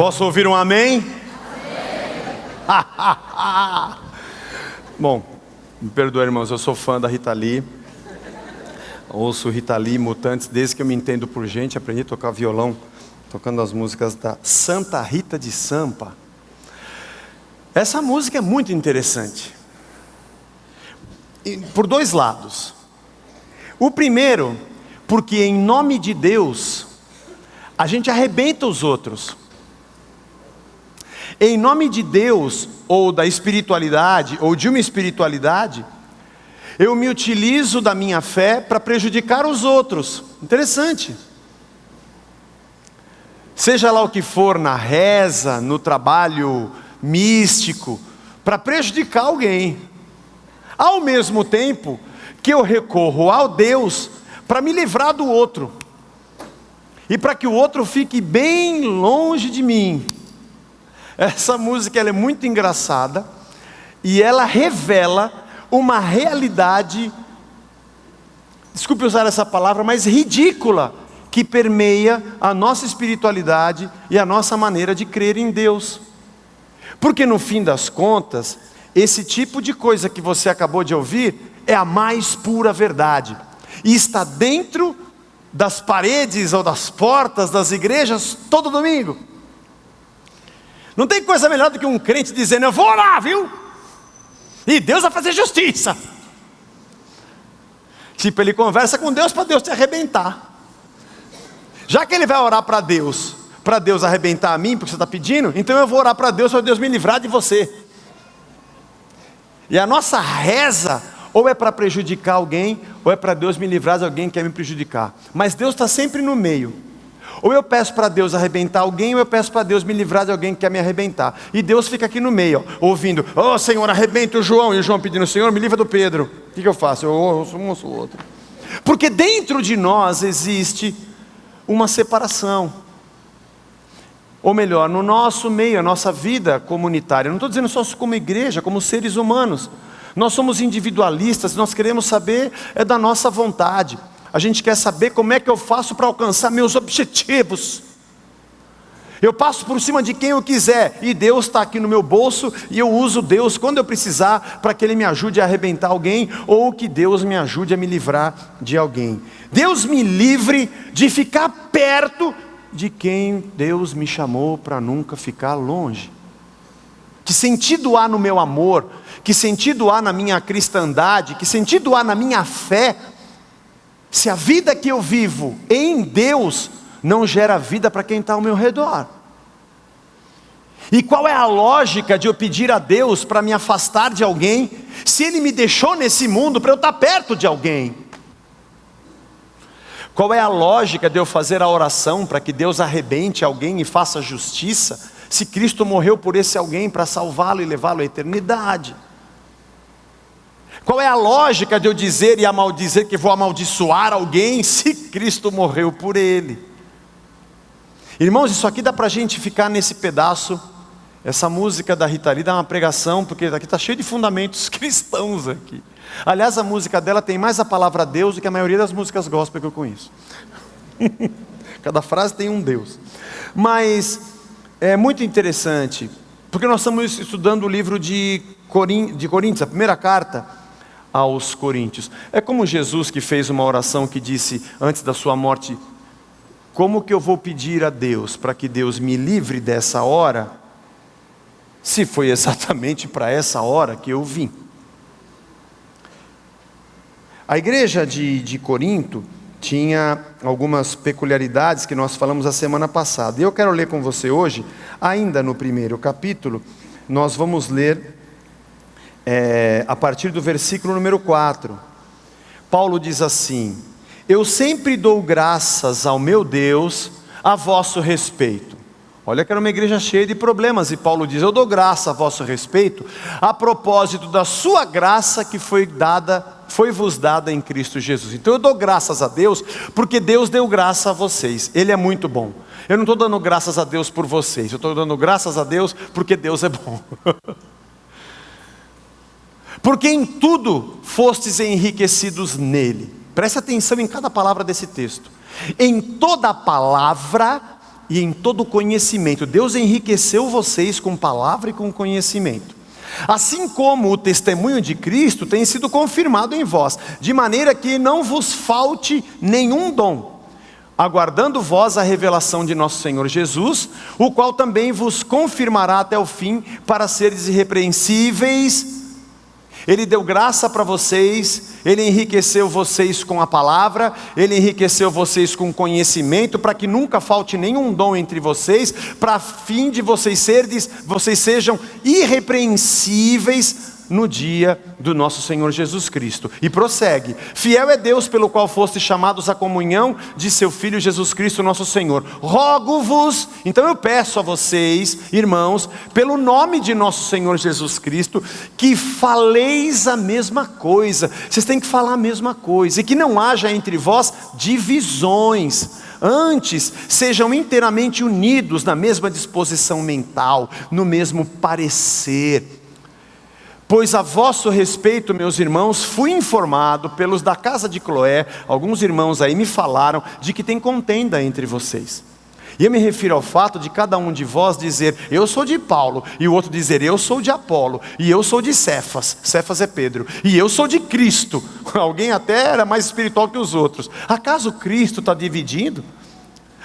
Posso ouvir um amém? Bom, me perdoe, irmãos, eu sou fã da Rita Lee. Ouço Rita Lee, Mutantes, desde que eu me entendo por gente. Aprendi a tocar violão, tocando as músicas da Santa Rita de Sampa. Essa música é muito interessante, por dois lados. O primeiro, porque em nome de Deus, a gente arrebenta os outros. Em nome de Deus, ou da espiritualidade, ou de uma espiritualidade, eu me utilizo da minha fé para prejudicar os outros. Interessante. Seja lá o que for, na reza, no trabalho místico, para prejudicar alguém. Ao mesmo tempo que eu recorro ao Deus para me livrar do outro. E para que o outro fique bem longe de mim. Essa música ela é muito engraçada e ela revela uma realidade, desculpe usar essa palavra, mas ridícula, que permeia a nossa espiritualidade e a nossa maneira de crer em Deus. Porque no fim das contas, esse tipo de coisa que você acabou de ouvir é a mais pura verdade e está dentro das paredes ou das portas das igrejas todo domingo. Não tem coisa melhor do que um crente dizendo: eu vou orar, viu? E Deus vai fazer justiça. Tipo, ele conversa com Deus para Deus te arrebentar. Já que ele vai orar para Deus arrebentar a mim, porque você está pedindo, então eu vou orar para Deus me livrar de você. E a nossa reza, ou é para prejudicar alguém, ou é para Deus me livrar de alguém que quer me prejudicar. Mas Deus está sempre no meio. Ou eu peço para Deus arrebentar alguém, ou eu peço para Deus me livrar de alguém que quer me arrebentar. E Deus fica aqui no meio, ó, ouvindo: oh Senhor, arrebenta o João. E o João pedindo: Senhor, me livra do Pedro. O que eu faço? Eu ouço um ou ouço o outro. Porque dentro de nós existe uma separação. Ou melhor, no nosso meio, a nossa vida comunitária. Eu não estou dizendo só como igreja, como seres humanos. Nós somos individualistas, nós queremos saber da nossa vontade. A gente quer saber como é que eu faço para alcançar meus objetivos. Eu passo por cima de quem eu quiser, e Deus está aqui no meu bolso, e eu uso Deus quando eu precisar, para que Ele me ajude a arrebentar alguém, ou que Deus me ajude a me livrar de alguém. Deus me livre de ficar perto de quem Deus me chamou para nunca ficar longe. Que sentido há no meu amor? Que sentido há na minha cristandade? Que sentido há na minha fé? Se a vida que eu vivo em Deus não gera vida para quem está ao meu redor. E qual é a lógica de eu pedir a Deus para me afastar de alguém, se Ele me deixou nesse mundo para eu estar perto de alguém? Qual é a lógica de eu fazer a oração para que Deus arrebente alguém e faça justiça, se Cristo morreu por esse alguém para salvá-lo e levá-lo à eternidade? Qual é a lógica de eu dizer e amaldizer que vou amaldiçoar alguém, se Cristo morreu por ele? Irmãos, isso aqui dá para a gente ficar nesse pedaço. Essa música da Rita Lee dá uma pregação, porque aqui está cheio de fundamentos cristãos aqui. Aliás, a música dela tem mais a palavra Deus do que a maioria das músicas gospel que eu conheço. Cada frase tem um Deus. Mas é muito interessante, porque nós estamos estudando o livro de Coríntios, a primeira carta aos Coríntios. É como Jesus, que fez uma oração que disse antes da sua morte: como que eu vou pedir a Deus para que Deus me livre dessa hora, se foi exatamente para essa hora que eu vim? A igreja de Corinto tinha algumas peculiaridades que nós falamos a semana passada. E eu quero ler com você hoje, ainda no primeiro capítulo. Nós vamos ler a partir do versículo número 4. Paulo diz assim: eu sempre dou graças ao meu Deus a vosso respeito. Olha que era uma igreja cheia de problemas, e Paulo diz: eu dou graça a vosso respeito, a propósito da sua graça que foi-vos dada em Cristo Jesus. Então eu dou graças a Deus, porque Deus deu graça a vocês. Ele é muito bom. Eu não estou dando graças a Deus por vocês, eu estou dando graças a Deus porque Deus é bom. Porque em tudo fostes enriquecidos nele. Preste atenção em cada palavra desse texto. Em toda palavra e em todo conhecimento. Deus enriqueceu vocês com palavra e com conhecimento. Assim como o testemunho de Cristo tem sido confirmado em vós, de maneira que não vos falte nenhum dom, aguardando vós a revelação de nosso Senhor Jesus, o qual também vos confirmará até o fim, para seres irrepreensíveis. Ele deu graça para vocês, Ele enriqueceu vocês com a palavra, Ele enriqueceu vocês com conhecimento, para que nunca falte nenhum dom entre vocês, para fim de vocês sejam irrepreensíveis no dia do nosso Senhor Jesus Cristo. E prossegue: fiel é Deus pelo qual fostes chamados à comunhão de seu Filho Jesus Cristo nosso Senhor. Rogo-vos, então eu peço a vocês, irmãos, pelo nome de nosso Senhor Jesus Cristo, que faleis a mesma coisa. Vocês têm que falar a mesma coisa, e que não haja entre vós divisões. Antes, sejam inteiramente unidos na mesma disposição mental, no mesmo parecer. Pois a vosso respeito, meus irmãos, fui informado pelos da casa de Cloé, alguns irmãos aí me falaram de que tem contenda entre vocês. E eu me refiro ao fato de cada um de vós dizer, eu sou de Paulo, e o outro dizer, eu sou de Apolo, e eu sou de Cefas, Cefas é Pedro, e eu sou de Cristo. Alguém até era mais espiritual que os outros. Acaso Cristo está dividido?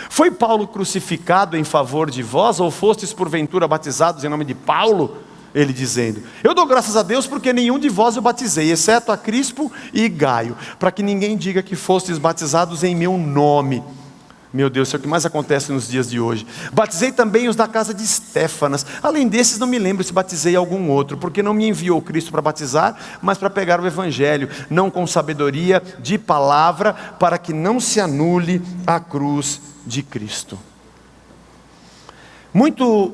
Foi Paulo crucificado em favor de vós, ou fostes porventura batizados em nome de Paulo? Ele dizendo, eu dou graças a Deus porque nenhum de vós eu batizei, exceto a Crispo e Gaio, para que ninguém diga que fostes batizados em meu nome. Meu Deus, isso é o que mais acontece nos dias de hoje. Batizei também os da casa de Estéfanas. Além desses, não me lembro se batizei algum outro, porque não me enviou Cristo para batizar, mas para pregar o Evangelho, não com sabedoria de palavra, para que não se anule a cruz de Cristo. Muito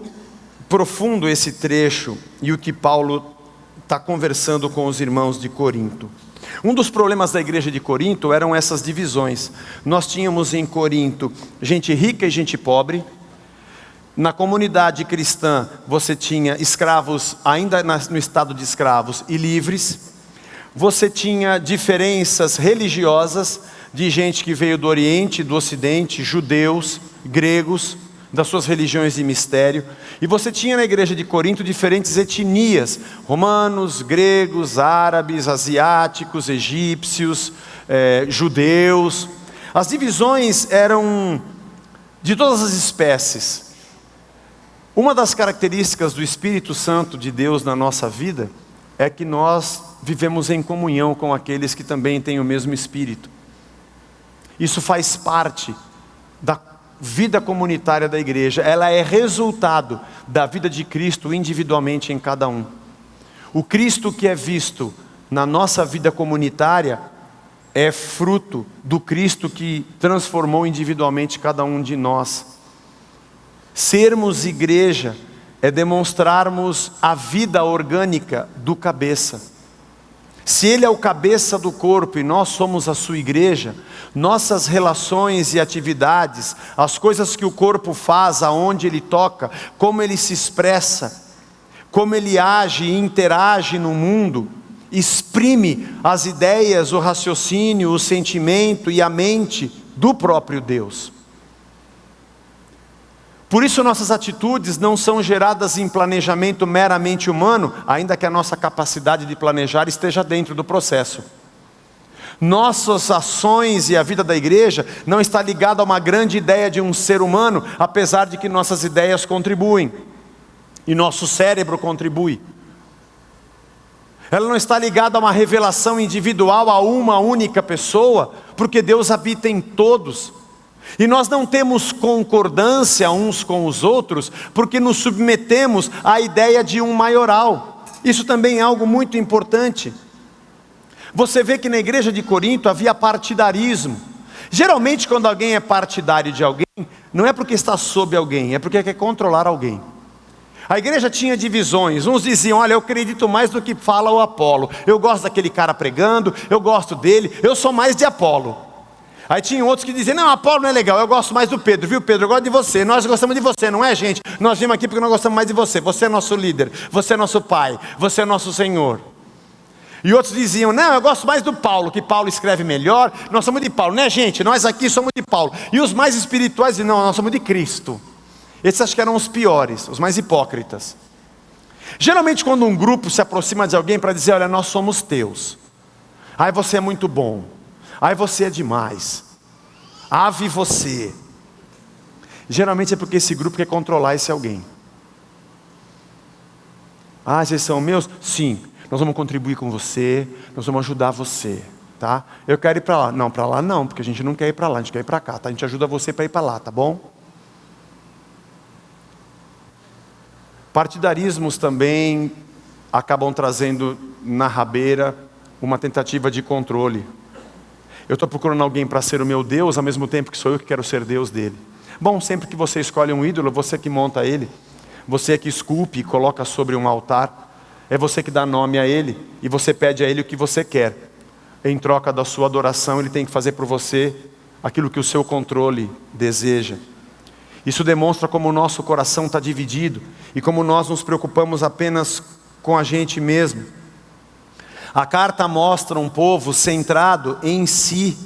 profundo esse trecho e o que Paulo está conversando com os irmãos de Corinto. Um dos problemas da igreja de Corinto eram essas divisões. Nós tínhamos em Corinto gente rica e gente pobre. Na comunidade cristã você tinha escravos ainda no estado de escravos e livres. Você tinha diferenças religiosas de gente que veio do Oriente, do Ocidente, judeus, gregos, das suas religiões de mistério. E você tinha na igreja de Corinto diferentes etnias, romanos, gregos, árabes, asiáticos, egípcios, judeus. As divisões eram de todas as espécies. Uma das características do Espírito Santo de Deus na nossa vida é que nós vivemos em comunhão com aqueles que também têm o mesmo Espírito. Isso faz parte da vida comunitária da igreja, ela é resultado da vida de Cristo individualmente em cada um. O Cristo que é visto na nossa vida comunitária é fruto do Cristo que transformou individualmente cada um de nós. Sermos igreja é demonstrarmos a vida orgânica do cabeça. Se Ele é o cabeça do corpo e nós somos a sua igreja, nossas relações e atividades, as coisas que o corpo faz, aonde ele toca, como ele se expressa, como ele age e interage no mundo, exprime as ideias, o raciocínio, o sentimento e a mente do próprio Deus. Por isso nossas atitudes não são geradas em planejamento meramente humano, ainda que a nossa capacidade de planejar esteja dentro do processo. Nossas ações e a vida da igreja não está ligada a uma grande ideia de um ser humano, apesar de que nossas ideias contribuem, e nosso cérebro contribui. Ela não está ligada a uma revelação individual a uma única pessoa, porque Deus habita em todos. E nós não temos concordância uns com os outros, porque nos submetemos à ideia de um maioral. Isso também é algo muito importante. Você vê que na igreja de Corinto havia partidarismo. Geralmente quando alguém é partidário de alguém, não é porque está sob alguém, é porque quer controlar alguém. A igreja tinha divisões, uns diziam, olha, eu acredito mais do que fala o Apolo. Eu gosto daquele cara pregando, eu gosto dele, eu sou mais de Apolo. Aí tinha outros que diziam, não, Apolo não é legal, eu gosto mais do Pedro, viu Pedro, eu gosto de você, nós gostamos de você, não é gente? Nós vimos aqui porque nós gostamos mais de você, você é nosso líder, você é nosso pai, você é nosso Senhor. E outros diziam, não, eu gosto mais do Paulo, que Paulo escreve melhor, nós somos de Paulo, né gente? Nós aqui somos de Paulo. E os mais espirituais diziam, não, nós somos de Cristo. Esses acho que eram os piores, os mais hipócritas. Geralmente quando um grupo se aproxima de alguém para dizer, olha, nós somos teus. Ai, você é muito bom. Ai, você é demais. Ave você. Geralmente é porque esse grupo quer controlar esse alguém. Ah, vocês são meus? Sim. Nós vamos contribuir com você, nós vamos ajudar você, tá? Eu quero ir para lá. Não, para lá não, porque a gente não quer ir para lá, a gente quer ir para cá, tá? A gente ajuda você para ir para lá, tá bom? Partidarismos também acabam trazendo na rabeira uma tentativa de controle. Eu estou procurando alguém para ser o meu Deus, ao mesmo tempo que sou eu que quero ser Deus dele. Bom, sempre que você escolhe um ídolo, você que monta ele, você que esculpe e coloca sobre um altar, é você que dá nome a ele, e você pede a ele o que você quer. Em troca da sua adoração, ele tem que fazer por você aquilo que o seu controle deseja. Isso demonstra como o nosso coração está dividido, e como nós nos preocupamos apenas com a gente mesmo. A carta mostra um povo centrado em si.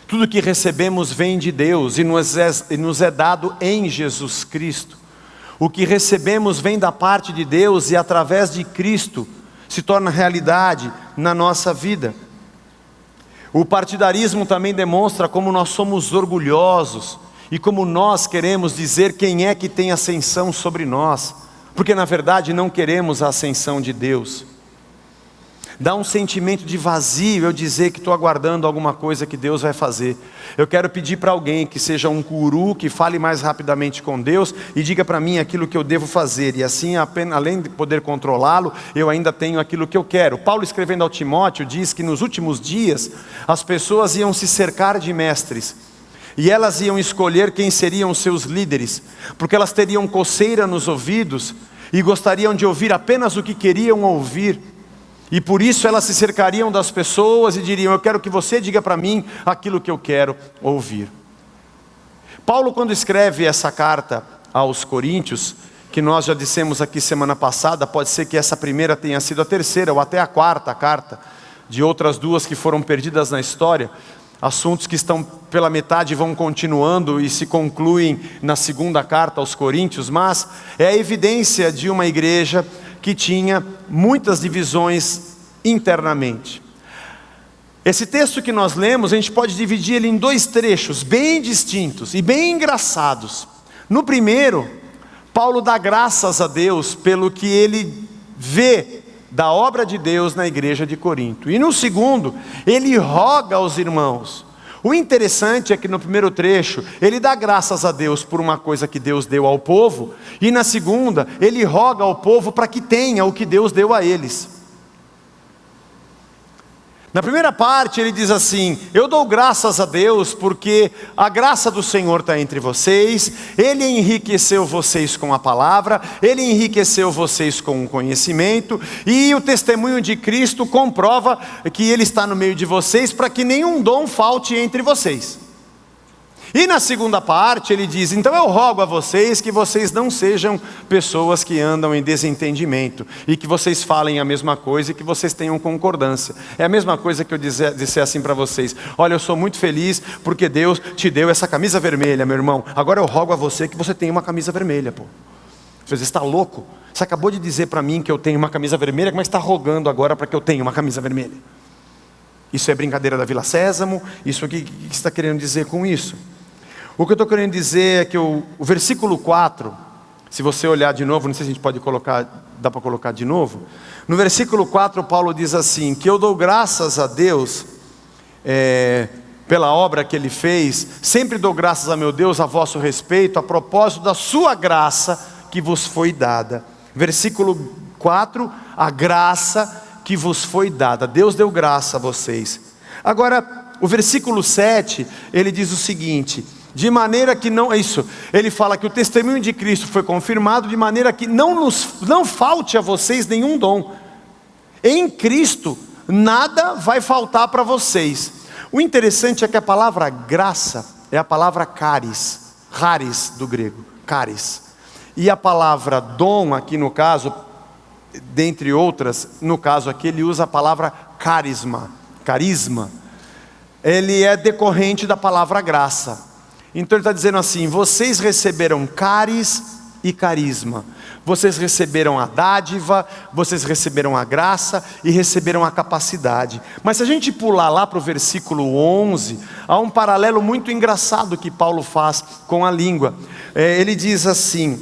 Tudo que recebemos vem de Deus, e nos é dado em Jesus Cristo. O que recebemos vem da parte de Deus e através de Cristo se torna realidade na nossa vida. O partidarismo também demonstra como nós somos orgulhosos e como nós queremos dizer quem é que tem ascensão sobre nós, porque na verdade não queremos a ascensão de Deus. Dá um sentimento de vazio eu dizer que estou aguardando alguma coisa que Deus vai fazer. Eu quero pedir para alguém que seja um guru, que fale mais rapidamente com Deus e diga para mim aquilo que eu devo fazer. E assim, além de poder controlá-lo, eu ainda tenho aquilo que eu quero. Paulo, escrevendo ao Timóteo, diz que nos últimos dias as pessoas iam se cercar de mestres. E elas iam escolher quem seriam os seus líderes, porque elas teriam coceira nos ouvidos e gostariam de ouvir apenas o que queriam ouvir. E por isso elas se cercariam das pessoas e diriam, eu quero que você diga para mim aquilo que eu quero ouvir. Paulo, quando escreve essa carta aos Coríntios, que nós já dissemos aqui semana passada, pode ser que essa primeira tenha sido a terceira ou até a quarta carta, de outras duas que foram perdidas na história, assuntos que estão pela metade vão continuando e se concluem na segunda carta aos Coríntios, mas é a evidência de uma igreja que tinha muitas divisões internamente. Esse texto que nós lemos, a gente pode dividir ele em dois trechos bem distintos e bem engraçados. No primeiro, Paulo dá graças a Deus pelo que ele vê da obra de Deus na igreja de Corinto. E no segundo, ele roga aos irmãos. O interessante é que no primeiro trecho, ele dá graças a Deus por uma coisa que Deus deu ao povo, e na segunda, ele roga ao povo para que tenha o que Deus deu a eles. Na primeira parte ele diz assim, eu dou graças a Deus porque a graça do Senhor está entre vocês, Ele enriqueceu vocês com a palavra, Ele enriqueceu vocês com o conhecimento, e o testemunho de Cristo comprova que Ele está no meio de vocês para que nenhum dom falte entre vocês. E na segunda parte ele diz, então eu rogo a vocês que vocês não sejam pessoas que andam em desentendimento, e que vocês falem a mesma coisa e que vocês tenham concordância. É a mesma coisa que eu disser assim para vocês, olha, eu sou muito feliz porque Deus te deu essa camisa vermelha, meu irmão, agora eu rogo a você que você tenha uma camisa vermelha, pô. Você está louco? Você acabou de dizer para mim que eu tenho uma camisa vermelha, como é que está rogando agora para que eu tenha uma camisa vermelha? Isso é brincadeira da Vila Sésamo? Isso aqui, o que você está querendo dizer com isso? O que eu estou querendo dizer é que o versículo 4, se você olhar de novo, não sei se a gente pode colocar, dá para colocar de novo. No versículo 4, Paulo diz assim, que eu dou graças a Deus pela obra que Ele fez, sempre dou graças a meu Deus a vosso respeito, a propósito da sua graça que vos foi dada. Versículo 4, a graça que vos foi dada. Deus deu graça a vocês. Agora, o versículo 7, ele diz o seguinte, de maneira que não, ele fala que o testemunho de Cristo foi confirmado, de maneira que não falte a vocês nenhum dom. Em Cristo, nada vai faltar para vocês. O interessante é que a palavra graça é a palavra charis do grego, charis. E a palavra dom, aqui no caso, dentre outras, no caso aqui ele usa a palavra carisma. Ele é decorrente da palavra graça. Então ele está dizendo assim: vocês receberam caris e carisma. Vocês receberam a dádiva, vocês receberam a graça e receberam a capacidade. Mas se a gente pular lá para o versículo 11, há um paralelo muito engraçado que Paulo faz com a língua. Ele diz assim,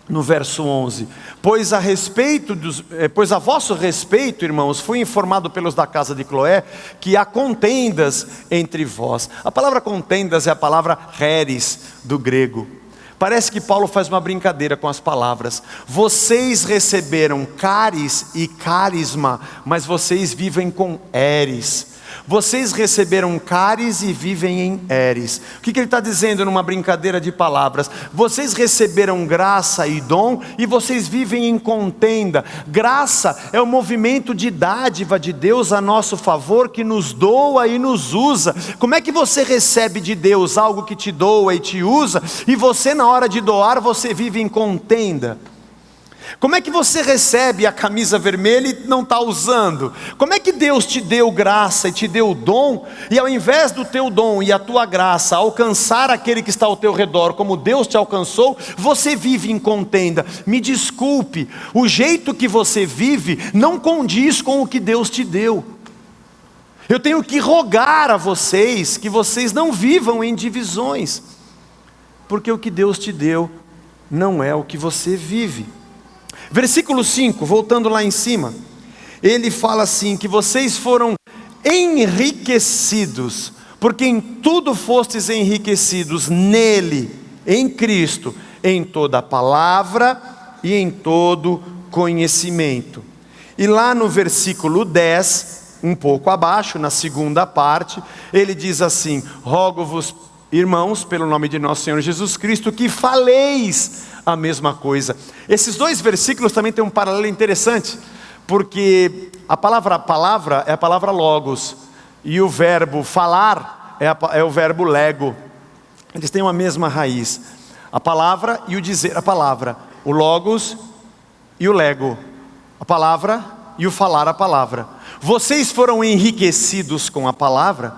no verso 11: pois a vosso respeito, irmãos, fui informado pelos da casa de Cloé, que há contendas entre vós. A palavra contendas é a palavra heres, do grego. Parece que Paulo faz uma brincadeira com as palavras. Vocês receberam caris e carisma, mas vocês vivem com eres. Vocês receberam caris e vivem em eres. O que ele está dizendo numa brincadeira de palavras? Vocês receberam graça e dom e vocês vivem em contenda. Graça é o movimento de dádiva de Deus a nosso favor, que nos doa e nos usa. Como é que você recebe de Deus algo que te doa e te usa, e você na hora de doar você vive em contenda? Como é que você recebe a camisa vermelha e não está usando? Como é que Deus te deu graça e te deu o dom, e ao invés do teu dom e a tua graça alcançar aquele que está ao teu redor como Deus te alcançou, você vive em contenda? Me desculpe, o jeito que você vive não condiz com o que Deus te deu. Eu tenho que rogar a vocês que vocês não vivam em divisões, porque o que Deus te deu não é o que você vive. Versículo 5, voltando lá em cima, ele fala assim, que vocês foram enriquecidos, porque em tudo fostes enriquecidos nele, em Cristo, em toda a palavra e em todo conhecimento. E lá no versículo 10, um pouco abaixo, na segunda parte, ele diz assim: rogo-vos, irmãos, pelo nome de nosso Senhor Jesus Cristo, que faleis a mesma coisa. Esses dois versículos também têm um paralelo interessante, porque a palavra é a palavra logos, e o verbo falar é o verbo lego. Eles têm uma mesma raiz, a palavra e o dizer a palavra, o logos e o lego, a palavra e o falar a palavra. Vocês foram enriquecidos com a palavra,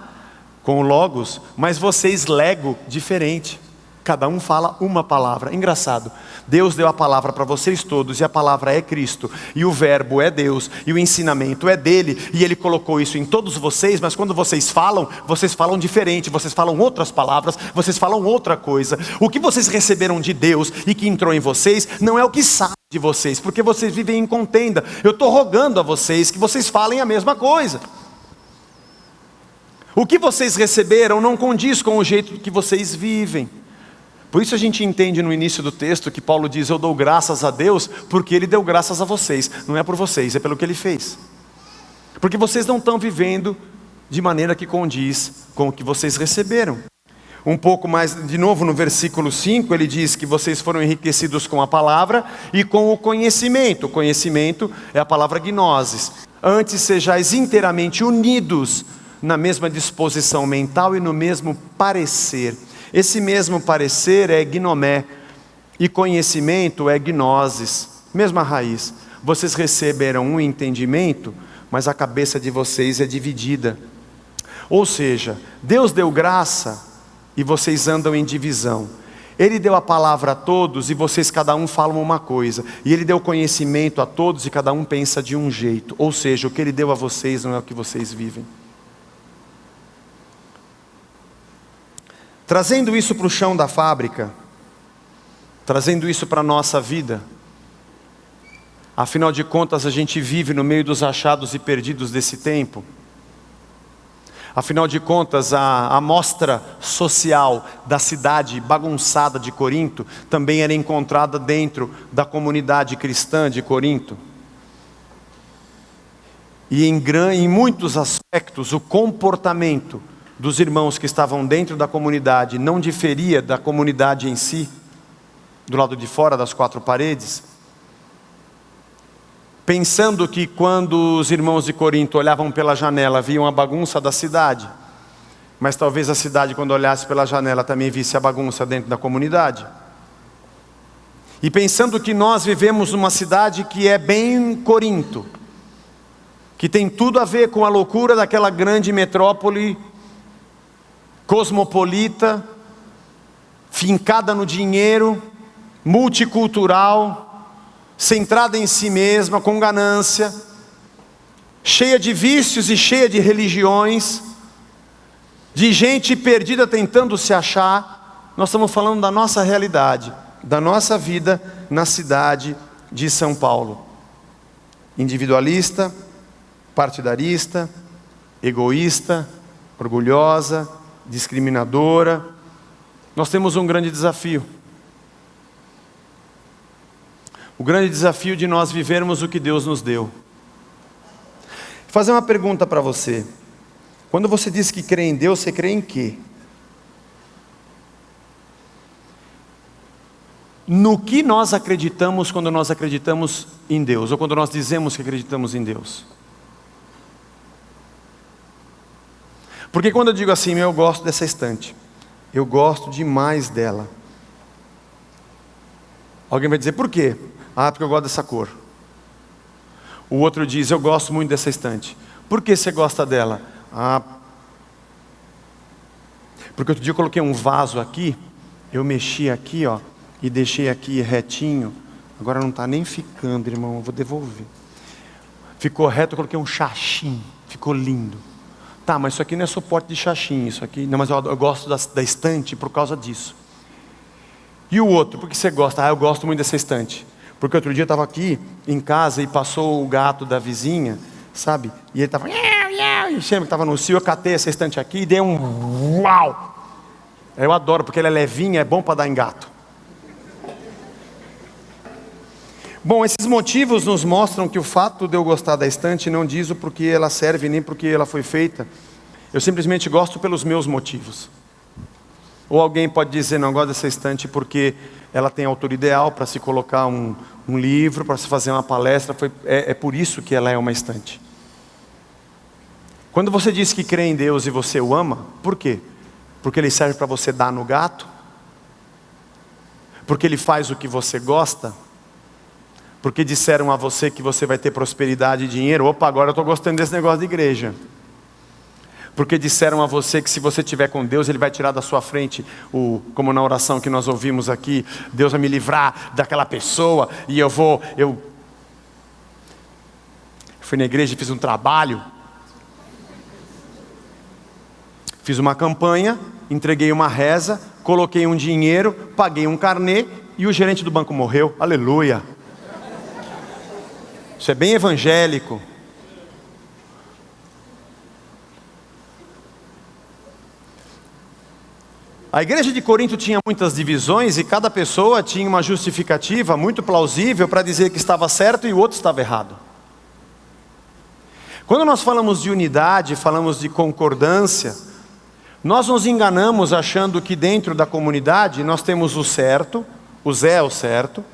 com o logos, mas vocês lego diferente. Cada um fala uma palavra. Engraçado, Deus deu a palavra para vocês todos, e a palavra é Cristo, e o verbo é Deus, e o ensinamento é dele, e ele colocou isso em todos vocês, mas quando vocês falam diferente, vocês falam outras palavras, vocês falam outra coisa. O que vocês receberam de Deus e que entrou em vocês, não é o que sai de vocês, porque vocês vivem em contenda. Eu estou rogando a vocês que vocês falem a mesma coisa. O que vocês receberam não condiz com o jeito que vocês vivem. Por isso a gente entende no início do texto que Paulo diz: eu dou graças a Deus, porque Ele deu graças a vocês. Não é por vocês, é pelo que Ele fez. Porque vocês não estão vivendo de maneira que condiz com o que vocês receberam. Um pouco mais, de novo no versículo 5, ele diz que vocês foram enriquecidos com a palavra e com o conhecimento. O conhecimento é a palavra gnosis. Antes sejais inteiramente unidos na mesma disposição mental e no mesmo parecer. Esse mesmo parecer é gnomé, e conhecimento é gnosis, mesma raiz. Vocês receberam um entendimento, mas a cabeça de vocês é dividida. Ou seja, Deus deu graça e vocês andam em divisão. Ele deu a palavra a todos e vocês cada um falam uma coisa. E Ele deu conhecimento a todos e cada um pensa de um jeito. Ou seja, o que Ele deu a vocês não é o que vocês vivem. Trazendo isso para o chão da fábrica, trazendo isso para a nossa vida, afinal de contas a gente vive no meio dos achados e perdidos desse tempo. Afinal de contas, a amostra social da cidade bagunçada de Corinto também era encontrada dentro da comunidade cristã de Corinto. E em muitos aspectos o comportamento dos irmãos que estavam dentro da comunidade não diferia da comunidade em si, do lado de fora das quatro paredes. Pensando que quando os irmãos de Corinto olhavam pela janela, viam a bagunça da cidade, mas talvez a cidade, quando olhasse pela janela, também visse a bagunça dentro da comunidade. E pensando que nós vivemos numa cidade que é bem Corinto, que tem tudo a ver com a loucura daquela grande metrópole cosmopolita, fincada no dinheiro, multicultural, centrada em si mesma, com ganância, cheia de vícios e cheia de religiões, de gente perdida tentando se achar. Nós estamos falando da nossa realidade, da nossa vida na cidade de São Paulo. Individualista, partidarista, egoísta, orgulhosa, discriminadora. Nós temos um grande desafio. O grande desafio de nós vivermos o que Deus nos deu. Vou fazer uma pergunta para você. Quando você diz que crê em Deus, você crê em quê? No que nós acreditamos quando nós acreditamos em Deus? Ou quando nós dizemos que acreditamos em Deus? Porque quando eu digo assim, eu gosto dessa estante, eu gosto demais dela. Alguém vai dizer, por quê? Ah, porque eu gosto dessa cor. O outro diz, eu gosto muito dessa estante. Por que você gosta dela? Ah, porque outro dia eu coloquei um vaso aqui, eu mexi aqui, ó, e deixei aqui retinho. Agora não está nem ficando, irmão, eu vou devolver. Ficou reto, eu coloquei um xaxim, ficou lindo. Tá, mas isso aqui não é suporte de xaxim, isso aqui... Não, mas eu gosto da estante por causa disso. E o outro, por que você gosta? Ah, eu gosto muito dessa estante. Porque outro dia eu estava aqui em casa e passou o gato da vizinha, sabe? E ele estava... E sempre que estava no cio, eu catei essa estante aqui e dei um... Uau! Eu adoro, porque ela é levinha, é bom para dar em gato. Bom, esses motivos nos mostram que o fato de eu gostar da estante não diz o porquê ela serve, nem porquê ela foi feita. Eu simplesmente gosto pelos meus motivos. Ou alguém pode dizer, não, eu gosto dessa estante porque ela tem a altura ideal para se colocar um livro, para se fazer uma palestra. É por isso que ela é uma estante. Quando você diz que crê em Deus e você o ama, por quê? Porque ele serve para você dar no gato? Porque ele faz o que você gosta? Porque disseram a você que você vai ter prosperidade e dinheiro? Opa, agora eu estou gostando desse negócio de igreja. Porque disseram a você que se você estiver com Deus, Ele vai tirar da sua frente, como na oração que nós ouvimos aqui, Deus vai me livrar daquela pessoa, e eu fui na igreja e fiz um trabalho, fiz uma campanha, entreguei uma reza, coloquei um dinheiro, paguei um carnê, e o gerente do banco morreu. Aleluia! Isso é bem evangélico. A igreja de Corinto tinha muitas divisões e cada pessoa tinha uma justificativa muito plausível para dizer que estava certo e o outro estava errado. Quando nós falamos de unidade, falamos de concordância, nós nos enganamos achando que dentro da comunidade nós temos o certo, o Zé é o certo,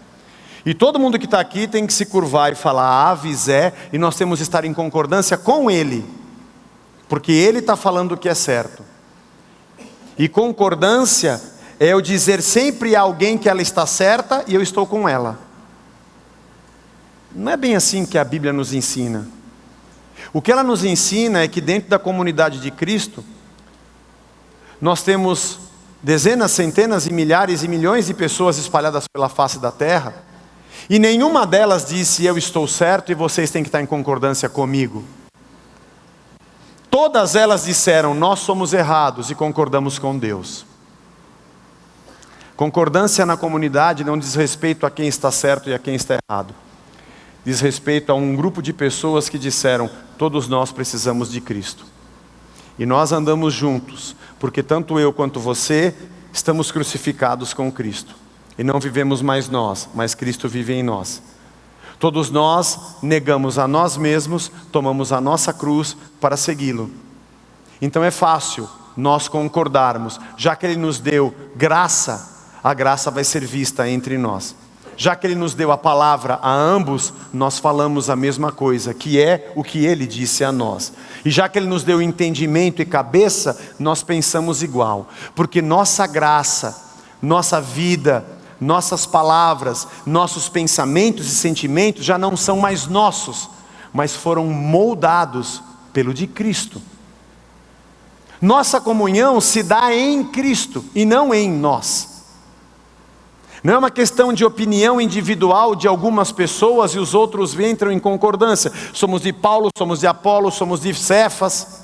e todo mundo que está aqui tem que se curvar e falar Ave Zé, e nós temos que estar em concordância com ele, porque ele está falando o que é certo. E concordância é eu dizer sempre a alguém que ela está certa e eu estou com ela. Não é bem assim que a Bíblia nos ensina. O que ela nos ensina é que dentro da comunidade de Cristo, nós temos dezenas, centenas e milhares e milhões de pessoas espalhadas pela face da terra, e nenhuma delas disse eu estou certo e vocês têm que estar em concordância comigo. Todas elas disseram nós somos errados e concordamos com Deus. Concordância na comunidade não diz respeito a quem está certo e a quem está errado. Diz respeito a um grupo de pessoas que disseram todos nós precisamos de Cristo. E nós andamos juntos, porque tanto eu quanto você estamos crucificados com Cristo. E não vivemos mais nós, mas Cristo vive em nós. Todos nós negamos a nós mesmos, tomamos a nossa cruz para segui-lo. Então é fácil nós concordarmos, já que Ele nos deu graça, a graça vai ser vista entre nós. Já que Ele nos deu a palavra a ambos, nós falamos a mesma coisa, que é o que Ele disse a nós. E já que Ele nos deu entendimento e cabeça, nós pensamos igual. Porque nossa graça, nossa vida, nossas palavras, nossos pensamentos e sentimentos já não são mais nossos, mas foram moldados pelo de Cristo. Nossa comunhão se dá em Cristo e não em nós. Não é uma questão de opinião individual de algumas pessoas e os outros entram em concordância. Somos de Paulo, somos de Apolo, somos de Cefas.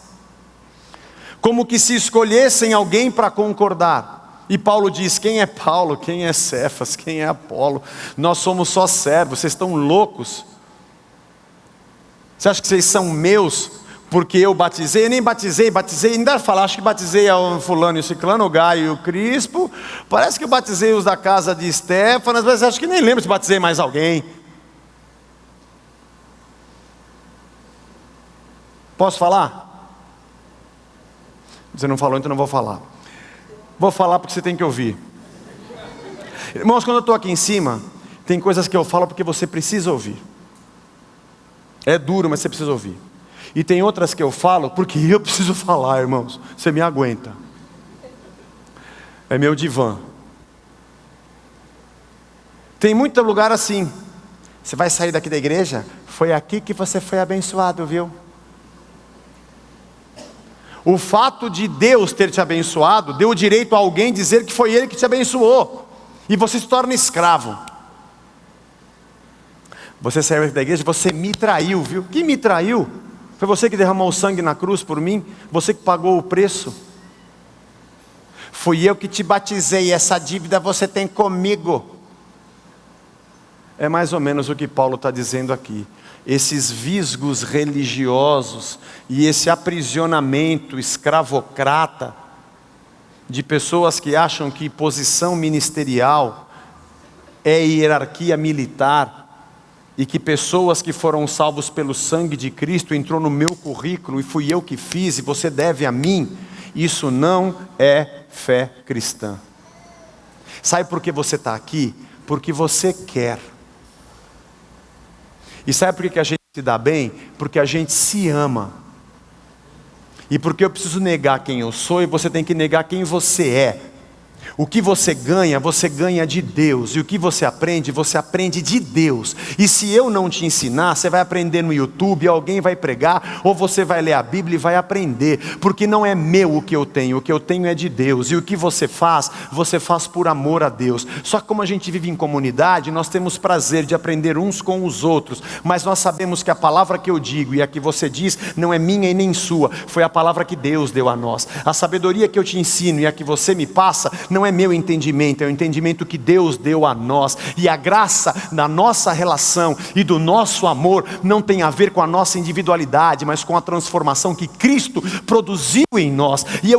Como que se escolhessem alguém para concordar. E Paulo diz, quem é Paulo, quem é Cefas, quem é Apolo? Nós somos só servos, vocês estão loucos. Você acha que vocês são meus porque eu batizei? Eu nem batizei, ainda falar, acho que batizei o fulano e o ciclano, o Gaio e o Crispo. Parece que eu batizei os da casa de Estéfanas, mas acho que nem lembro se batizei mais alguém. Posso falar? Você não falou, então não vou falar. Vou falar porque você tem que ouvir. Irmãos, quando eu estou aqui em cima, tem coisas que eu falo porque você precisa ouvir. É duro, mas você precisa ouvir. E tem outras que eu falo porque eu preciso falar, irmãos. Você me aguenta. É meu divã. Tem muito lugar assim. Você vai sair daqui da igreja? Foi aqui que você foi abençoado, viu? O fato de Deus ter te abençoado deu o direito a alguém dizer que foi Ele que te abençoou. E você se torna escravo. Você saiu da igreja, você me traiu, viu? Quem me traiu? Foi você que derramou o sangue na cruz por mim? Você que pagou o preço? Fui eu que te batizei, essa dívida você tem comigo. É mais ou menos o que Paulo está dizendo aqui. Esses visgos religiosos e esse aprisionamento escravocrata de pessoas que acham que posição ministerial é hierarquia militar, e que pessoas que foram salvos pelo sangue de Cristo entrou no meu currículo e fui eu que fiz e você deve a mim, isso não é fé cristã. Sabe por que você está aqui? Porque você quer. E sabe por que a gente se dá bem? Porque a gente se ama. E porque eu preciso negar quem eu sou e você tem que negar quem você é. O que você ganha de Deus. E o que você aprende de Deus. E se eu não te ensinar, você vai aprender no YouTube, alguém vai pregar, ou você vai ler a Bíblia e vai aprender. Porque não é meu o que eu tenho é de Deus. E o que você faz por amor a Deus. Só que como a gente vive em comunidade, nós temos prazer de aprender uns com os outros. Mas nós sabemos que a palavra que eu digo e a que você diz, não é minha e nem sua. Foi a palavra que Deus deu a nós. A sabedoria que eu te ensino e a que você me passa, não é meu entendimento, é o entendimento que Deus deu a nós. E a graça da nossa relação e do nosso amor não tem a ver com a nossa individualidade, mas com a transformação que Cristo produziu em nós. E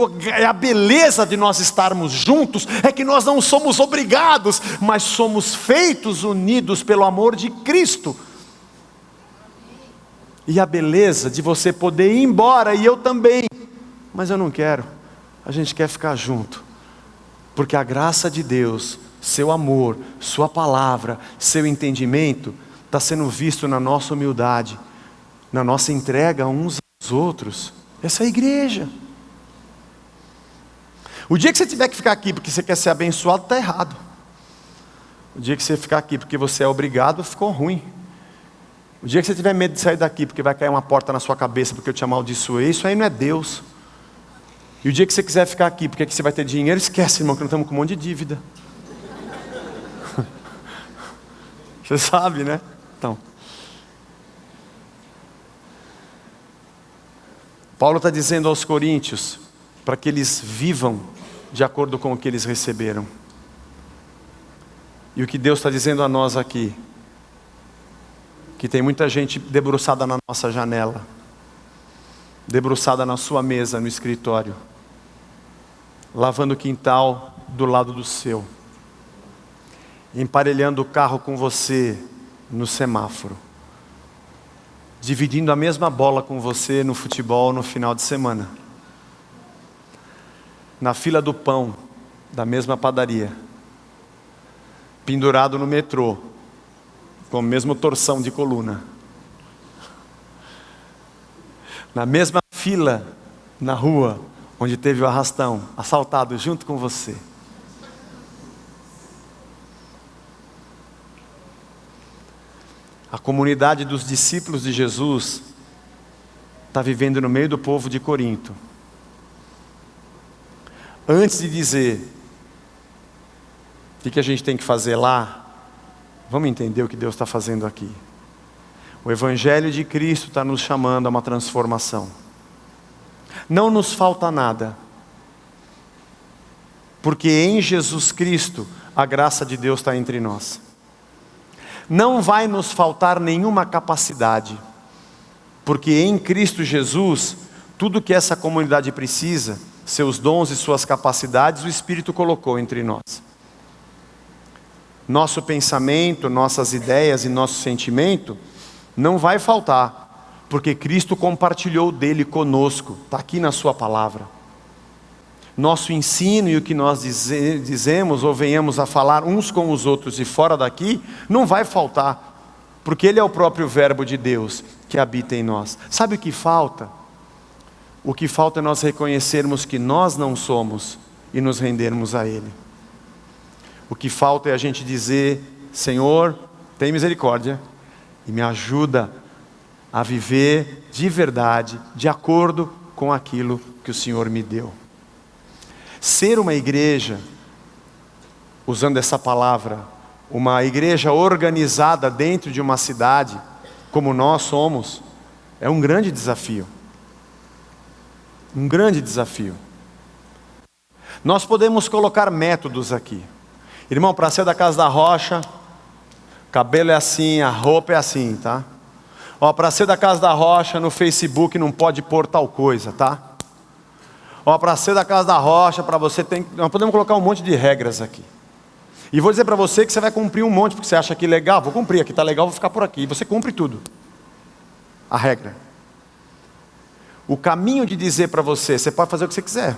a beleza de nós estarmos juntos é que nós não somos obrigados, mas somos feitos unidos pelo amor de Cristo. E a beleza de você poder ir embora, e eu também, mas eu não quero. A gente quer ficar junto. Porque a graça de Deus, seu amor, sua palavra, seu entendimento, está sendo visto na nossa humildade, na nossa entrega uns aos outros. Essa é a igreja. O dia que você tiver que ficar aqui porque você quer ser abençoado, está errado. O dia que você ficar aqui porque você é obrigado, ficou ruim. O dia que você tiver medo de sair daqui porque vai cair uma porta na sua cabeça porque eu te amaldiçoei, isso aí não é Deus. E o dia que você quiser ficar aqui, porque aqui você vai ter dinheiro, esquece, irmão, que nós estamos com um monte de dívida. Você sabe, né? Então, Paulo está dizendo aos coríntios, para que eles vivam de acordo com o que eles receberam. E o que Deus está dizendo a nós aqui, que tem muita gente debruçada na nossa janela, debruçada na sua mesa, no escritório, lavando o quintal do lado do seu, emparelhando o carro com você no semáforo, dividindo a mesma bola com você no futebol no final de semana, na fila do pão da mesma padaria, pendurado no metrô, com a mesma torção de coluna, na mesma fila na rua onde teve o arrastão, assaltado junto com você. A comunidade dos discípulos de Jesus está vivendo no meio do povo de Corinto. Antes de dizer o que a gente tem que fazer lá, vamos entender o que Deus está fazendo aqui. O Evangelho de Cristo está nos chamando a uma transformação. Não nos falta nada, porque em Jesus Cristo a graça de Deus está entre nós. Não vai nos faltar nenhuma capacidade, porque em Cristo Jesus, tudo que essa comunidade precisa, seus dons e suas capacidades, o Espírito colocou entre nós. Nosso pensamento, nossas ideias e nosso sentimento não vai faltar, porque Cristo compartilhou dele conosco, está aqui na sua palavra. Nosso ensino e o que nós dizemos ou venhamos a falar uns com os outros e fora daqui, não vai faltar, porque ele é o próprio verbo de Deus que habita em nós. Sabe o que falta? O que falta é nós reconhecermos que nós não somos e nos rendermos a ele. O que falta é a gente dizer: Senhor, tem misericórdia e me ajuda a viver de verdade, de acordo com aquilo que o Senhor me deu. Ser uma igreja, usando essa palavra, uma igreja organizada dentro de uma cidade, como nós somos, é um grande desafio. Um grande desafio. Nós podemos colocar métodos aqui. Irmão, para ser da Casa da Rocha, cabelo é assim, a roupa é assim, tá? Ó, para ser da Casa da Rocha, no Facebook não pode pôr tal coisa, tá? Ó, para ser da Casa da Rocha, para você tem... Nós podemos colocar um monte de regras aqui. E vou dizer para você que você vai cumprir um monte, porque você acha que legal, vou cumprir, aqui está legal, vou ficar por aqui. E você cumpre tudo. A regra. O caminho de dizer para você, você pode fazer o que você quiser.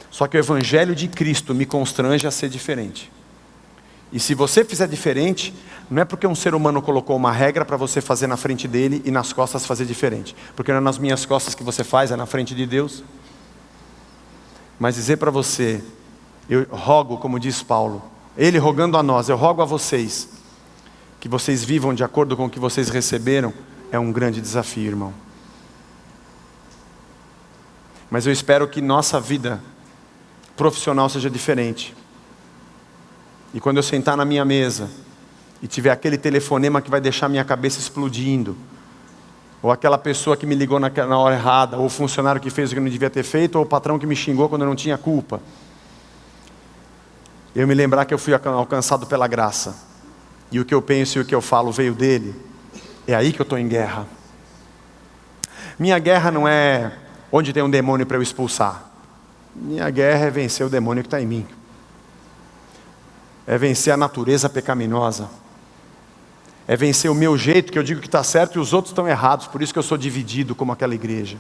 Só que o Evangelho de Cristo me constrange a ser diferente. E se você fizer diferente, não é porque um ser humano colocou uma regra para você fazer na frente dele e nas costas fazer diferente. Porque não é nas minhas costas que você faz, é na frente de Deus. Mas dizer para você, eu rogo, como diz Paulo, ele rogando a nós, eu rogo a vocês, que vocês vivam de acordo com o que vocês receberam, é um grande desafio, irmão. Mas eu espero que nossa vida profissional seja diferente. E quando eu sentar na minha mesa e tiver aquele telefonema que vai deixar minha cabeça explodindo, ou aquela pessoa que me ligou na hora errada, ou o funcionário que fez o que eu não devia ter feito, ou o patrão que me xingou quando eu não tinha culpa, eu me lembrar que eu fui alcançado pela graça, e o que eu penso e o que eu falo veio dele, é aí que eu estou em guerra. Minha guerra não é onde tem um demônio para eu expulsar. Minha guerra é vencer o demônio que está em mim. É vencer a natureza pecaminosa. É vencer o meu jeito, que eu digo que está certo e os outros estão errados, por isso que eu sou dividido como aquela igreja.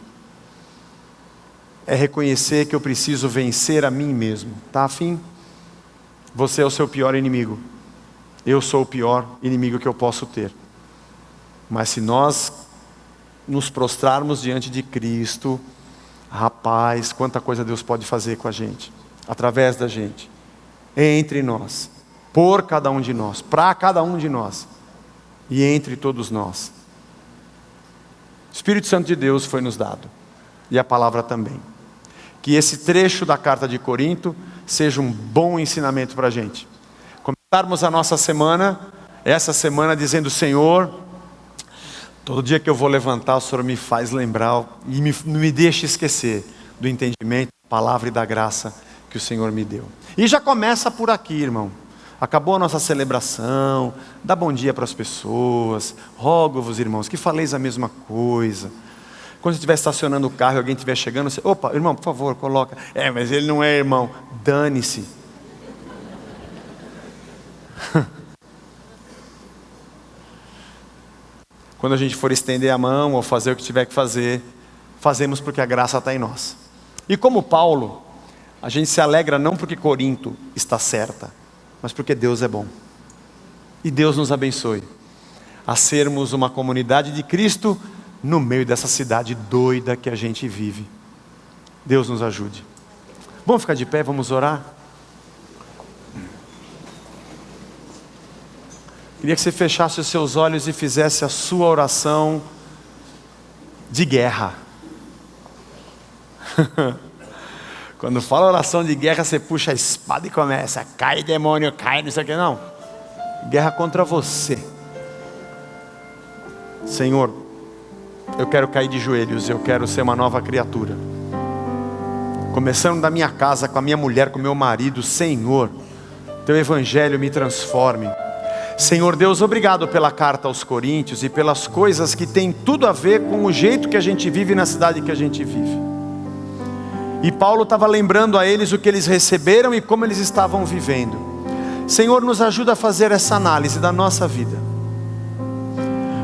É reconhecer que eu preciso vencer a mim mesmo. Está afim? Você é o seu pior inimigo. Eu sou o pior inimigo que eu posso ter. Mas se nós nos prostrarmos diante de Cristo, rapaz, quanta coisa Deus pode fazer com a gente, através da gente, entre nós, por cada um de nós, para cada um de nós, e entre todos nós. O Espírito Santo de Deus foi nos dado, e a palavra também. Que esse trecho da carta de Corinto seja um bom ensinamento para a gente. Começarmos a nossa semana, essa semana dizendo: Senhor, todo dia que eu vou levantar, o Senhor me faz lembrar e não me deixe esquecer do entendimento, da palavra e da graça que o Senhor me deu. E já começa por aqui, irmão. Acabou a nossa celebração, dá bom dia para as pessoas, rogo-vos, irmãos, que faleis a mesma coisa. Quando você estiver estacionando o carro e alguém estiver chegando, você, opa, irmão, por favor, coloca. Mas ele não é irmão. Dane-se. Quando a gente for estender a mão ou fazer o que tiver que fazer, fazemos porque a graça está em nós. E como Paulo, a gente se alegra não porque Corinto está certa, mas porque Deus é bom. E Deus nos abençoe a sermos uma comunidade de Cristo no meio dessa cidade doida que a gente vive. Deus nos ajude. Vamos ficar de pé, vamos orar? Queria que você fechasse os seus olhos e fizesse a sua oração de guerra. Quando fala oração de guerra, você puxa a espada e começa: cai demônio, cai, não sei o que. Não, guerra contra você. Senhor, eu quero cair de joelhos, eu quero ser uma nova criatura. Começando da minha casa, com a minha mulher, com o meu marido. Senhor, teu evangelho me transforme. Senhor Deus, obrigado pela carta aos Coríntios e pelas coisas que tem tudo a ver com o jeito que a gente vive na cidade que a gente vive. E Paulo estava lembrando a eles o que eles receberam e como eles estavam vivendo. Senhor, nos ajuda a fazer essa análise da nossa vida.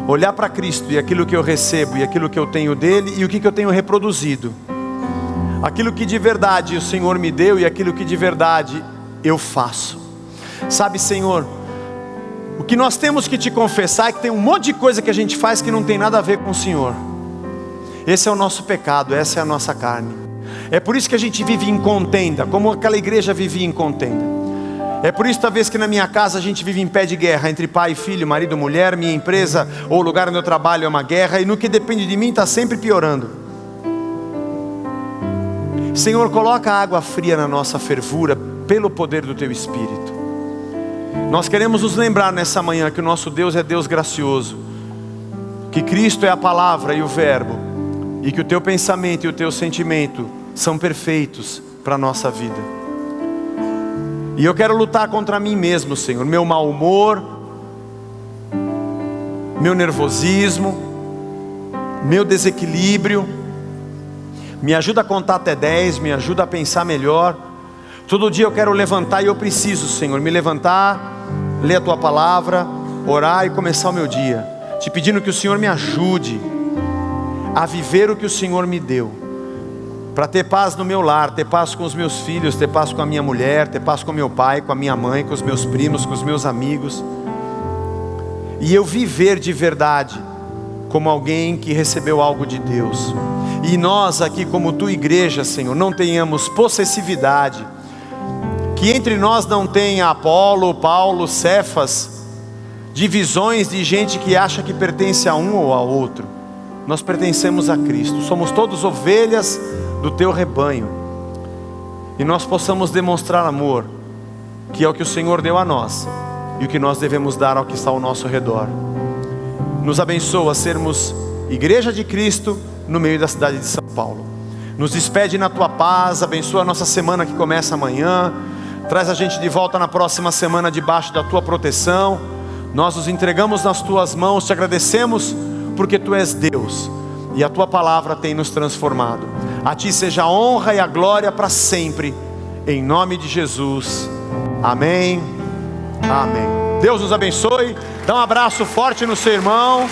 Olhar para Cristo e aquilo que eu recebo e aquilo que eu tenho dele e o que eu tenho reproduzido. Aquilo que de verdade o Senhor me deu e aquilo que de verdade eu faço. Sabe, Senhor, o que nós temos que te confessar é que tem um monte de coisa que a gente faz que não tem nada a ver com o Senhor. Esse é o nosso pecado, essa é a nossa carne. É por isso que a gente vive em contenda, como aquela igreja vivia em contenda. É por isso talvez que na minha casa a gente vive em pé de guerra, entre pai e filho, marido e mulher, minha empresa ou o lugar onde eu trabalho é uma guerra, e no que depende de mim está sempre piorando. Senhor, coloca água fria na nossa fervura, pelo poder do teu Espírito. Nós queremos nos lembrar nessa manhã que o nosso Deus é Deus gracioso, que Cristo é a palavra e o verbo, e que o teu pensamento e o teu sentimento são perfeitos para a nossa vida. E eu quero lutar contra mim mesmo, Senhor, meu mau humor, meu nervosismo, meu desequilíbrio. Me ajuda a contar até 10, me ajuda a pensar melhor. Todo dia eu quero levantar e eu preciso, Senhor, me levantar, ler a tua palavra, orar e começar o meu dia, te pedindo que o Senhor me ajude a viver o que o Senhor me deu, para ter paz no meu lar, ter paz com os meus filhos, ter paz com a minha mulher, ter paz com meu pai, com a minha mãe, com os meus primos, com os meus amigos, e eu viver de verdade como alguém que recebeu algo de Deus. E nós aqui como tua igreja, Senhor, não tenhamos possessividade, que entre nós não tenha Apolo, Paulo, Cefas, divisões de gente que acha que pertence a um ou a outro. Nós pertencemos a Cristo, somos todos ovelhas do teu rebanho, e nós possamos demonstrar amor, que é o que o Senhor deu a nós, e o que nós devemos dar ao que está ao nosso redor. Nos abençoa a sermos igreja de Cristo no meio da cidade de São Paulo. Nos despede na tua paz, abençoa a nossa semana que começa amanhã, traz a gente de volta na próxima semana debaixo da tua proteção. Nós nos entregamos nas tuas mãos, te agradecemos porque tu és Deus e a tua palavra tem nos transformado. A ti seja a honra e a glória para sempre, em nome de Jesus, amém, amém. Deus nos abençoe, dá um abraço forte no seu irmão.